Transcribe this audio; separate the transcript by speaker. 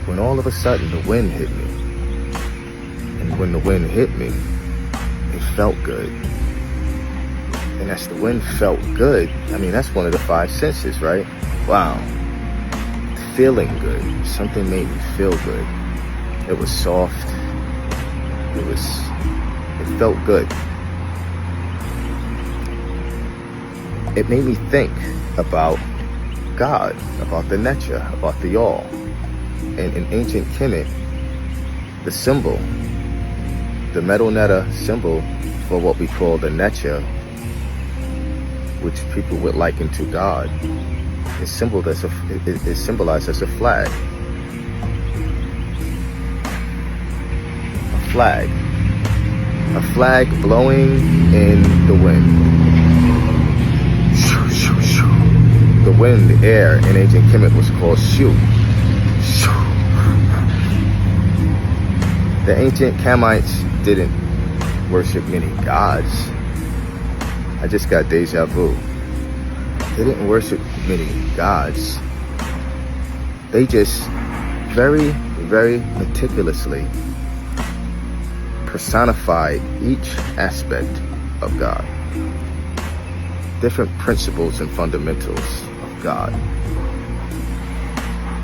Speaker 1: when all of a sudden the wind hit me. And when the wind hit me, it felt good. And as the wind felt good, I mean, that's one of the five senses, right? Wow. Feeling good. Something made me feel good. It was soft. It felt good. It made me think about God, about the Necha, about the All. And in ancient Kemet, the symbol, the metal netta symbol for what we call the Necha, which people would liken to God, is symbolized as a flag. A flag. A flag blowing in the wind. The wind, the air in ancient Kemet was called Shu. The ancient Kamites didn't worship many gods. I just got deja vu. They didn't worship many gods. They just very, very meticulously personified each aspect of God. Different principles and fundamentals of God.